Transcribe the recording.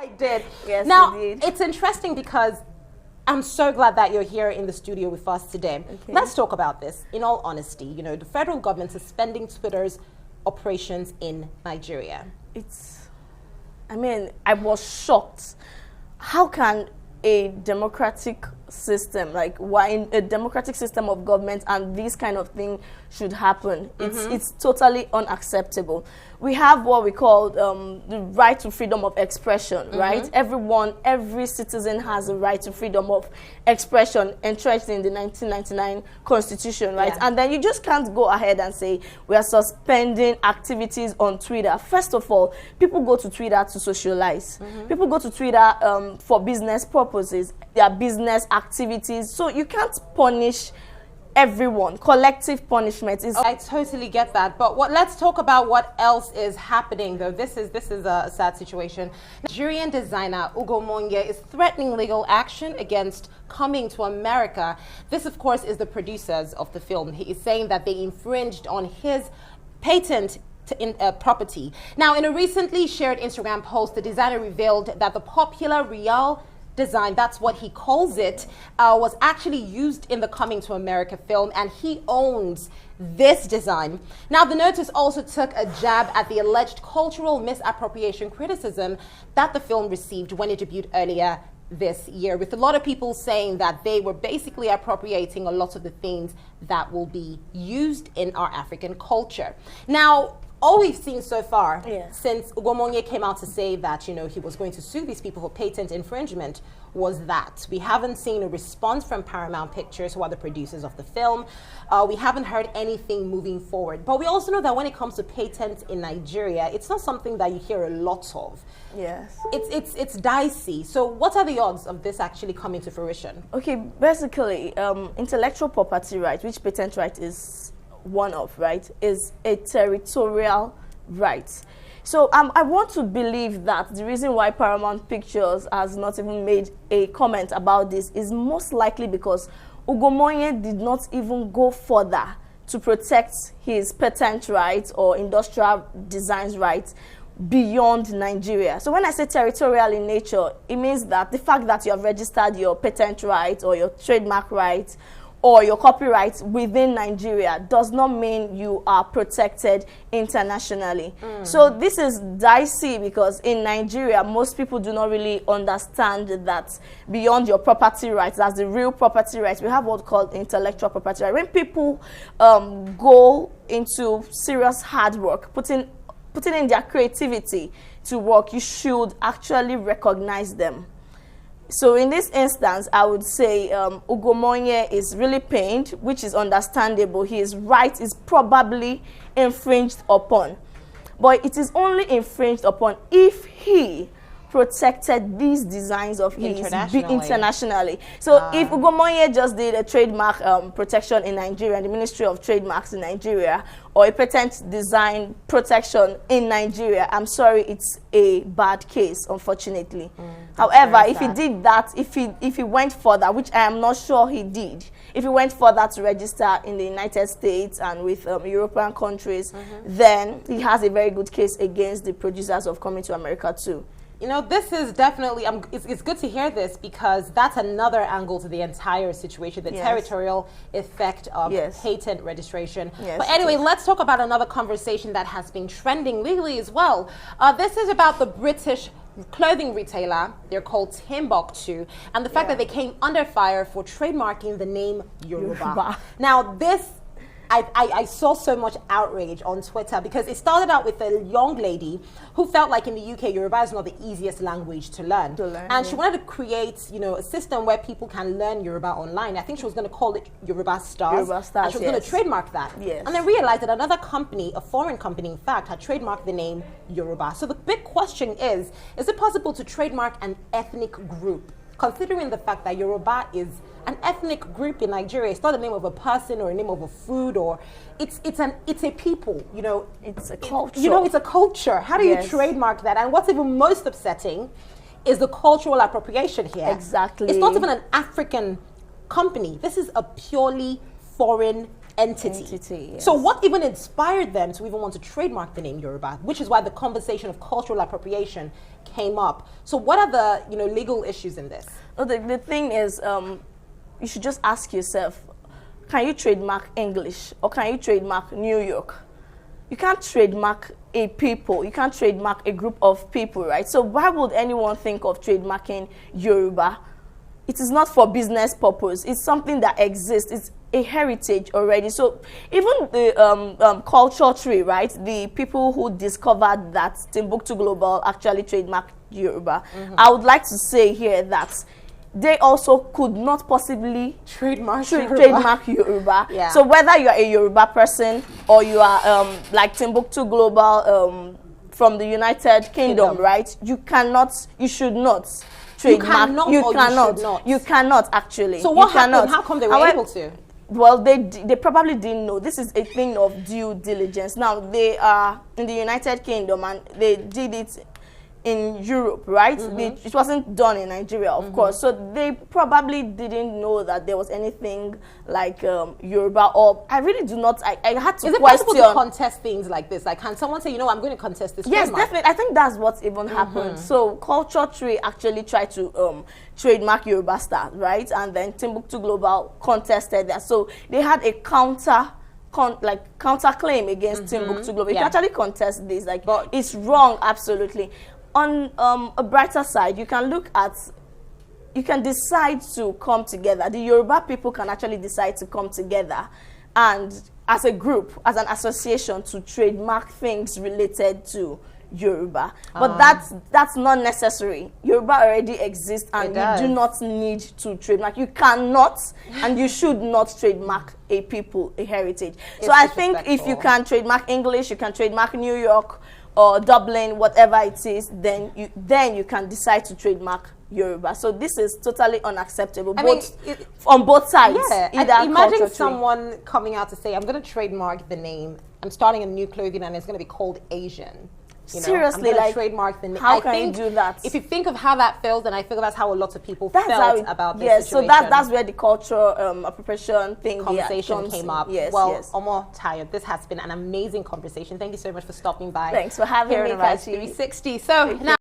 I did. Yes, now, indeed. it's interesting because I'm so glad that you're here in the studio with us today. Okay. Let's talk about this. In all honesty, you know, the federal government is suspending Twitter's operations in Nigeria. I mean, I was shocked. How can a democratic system, like why in a democratic system of government and this kind of thing should happen? It's totally unacceptable. We have what we call the right to freedom of expression, right? Every citizen has a right to freedom of expression entrenched in the 1999 Constitution, right? Yeah. And then you just can't go ahead and say we are suspending activities on Twitter. First of all, people go to Twitter to socialize. People go to Twitter for business purposes, their business activities. So you can't punish everyone. Collective punishment is... I totally get that, but let's talk about what else is happening, though. This is a sad situation. Nigerian designer Ugo Monye is threatening legal action against Coming to America. This, of course, is the producers of the film. He is saying that they infringed on his patent property. Now, in a recently shared Instagram post, the designer revealed that the popular Real design, that's what he calls it, was actually used in the Coming to America film, and he owns this design. Now, the notice also took a jab at the alleged cultural misappropriation criticism that the film received when it debuted earlier this year, with a lot of people saying that they were basically appropriating a lot of the things that will be used in our African culture. Now, all we've seen so far, since Ugo Monye came out to say that, you know, he was going to sue these people for patent infringement, was that. We haven't seen a response from Paramount Pictures, who are the producers of the film. We haven't heard anything moving forward. But we also know that when it comes to patents in Nigeria, it's not something that you hear a lot of. Yes. It's dicey. So what are the odds of this actually coming to fruition? Okay, basically, intellectual property right, which patent right is one of, right, is a territorial right. So I want to believe that the reason why Paramount Pictures has not even made a comment about this is most likely because Ugo Monye did not even go further to protect his patent rights or industrial designs rights beyond Nigeria. So when I say territorial in nature, it means that the fact that you have registered your patent rights or your trademark rights or your copyright within Nigeria does not mean you are protected internationally. So this is dicey because in Nigeria, most people do not really understand that beyond your property rights, that's the real property rights, we have what's called intellectual property right. When people go into serious hard work, putting in their creativity to work, you should actually recognize them. So in this instance, I would say Ugo Monye is really pained, which is understandable. His right is probably infringed upon. But it is only infringed upon if he protected these designs of his internationally. So if Ugo Monye just did a trademark protection in Nigeria, and the Ministry of Trademarks in Nigeria, or a patent design protection in Nigeria, I'm sorry, it's a bad case, unfortunately. However, if he did that, if he went further, which I am not sure he did, if he went further to register in the United States and with European countries, then he has a very good case against the producers of Coming to America too. You know, this is definitely, it's good to hear this because that's another angle to the entire situation, the territorial effect of patent registration. But anyway, let's talk about another conversation that has been trending legally as well. This is about the British clothing retailer. They're called Timbuktu, and the fact that they came under fire for trademarking the name Yoruba. Now, this I saw so much outrage on Twitter because it started out with a young lady who felt like in the UK, Yoruba is not the easiest language to learn. And she wanted to create, you know, a system where people can learn Yoruba online. I think she was going to call it Yoruba Stars. And she was going to trademark that. And then realized that another company, a foreign company, in fact, had trademarked the name Yoruba. So the big question is it possible to trademark an ethnic group, considering the fact that Yoruba is an ethnic group in Nigeria? It's not the name of a person or a name of a food, or it's a people, you know. It's a culture. You know, it's a culture. How do you trademark that? And what's even most upsetting is the cultural appropriation here. Exactly. It's not even an African company. This is a purely foreign entity. Yes. So what even inspired them to even want to trademark the name Yoruba, which is why the conversation of cultural appropriation came up. So what are the legal issues in this? Well, the thing is, you should just ask yourself, can you trademark English or can you trademark New York? You can't trademark a people, you can't trademark a group of people, right? So why would anyone think of trademarking Yoruba? It is not for business purpose. It's something that exists. It's a heritage already. So even the culture tree, right? The people who discovered that Timbuktu Global actually trademarked Yoruba. I would like to say here that they also could not possibly trademark Yoruba. Yeah. So whether you are a Yoruba person or you are like Timbuktu Global from the United Kingdom, right? You should not trademark. You cannot actually. So what happened? How come they were able to? Well, they probably didn't know. This is a thing of due diligence. Now, they are in the United Kingdom and they did it in Europe, right? It wasn't done in Nigeria, of course. So they probably didn't know that there was anything like Yoruba, or I really do not, I had to question. Is it possible to contest things like this? Like, can someone say, I'm going to contest this? Yes, definitely. I think that's what even happened. So Culture Tree actually tried to trademark Yoruba Star, right? And then Timbuktu Global contested that. So they had a counterclaim against Timbuktu Global. You can actually contest this. Like, but it's wrong, absolutely. On a brighter side, you can decide to come together. The Yoruba people can actually decide to come together and as a group, as an association, to trademark things related to Yoruba. But that's not necessary. Yoruba already exists and you do not need to trademark. You cannot and you should not trademark a people, a heritage. So I think if you can trademark English, you can trademark New York or Dublin, whatever it is, then you can decide to trademark Yoruba. So this is totally unacceptable on both sides. Yeah, imagine someone coming out to say, I'm going to trademark the name, I'm starting a new clothing and it's going to be called Asian. Seriously, like trademark the name. How can you do that? If you think of how that feels, then I feel that's how a lot of people felt about this situation. So that's where the cultural appropriation thing conversation came up. Yes, Omo Tayo, this has been an amazing conversation. Thank you so much for stopping by. Thanks for having me, here on 360. So now.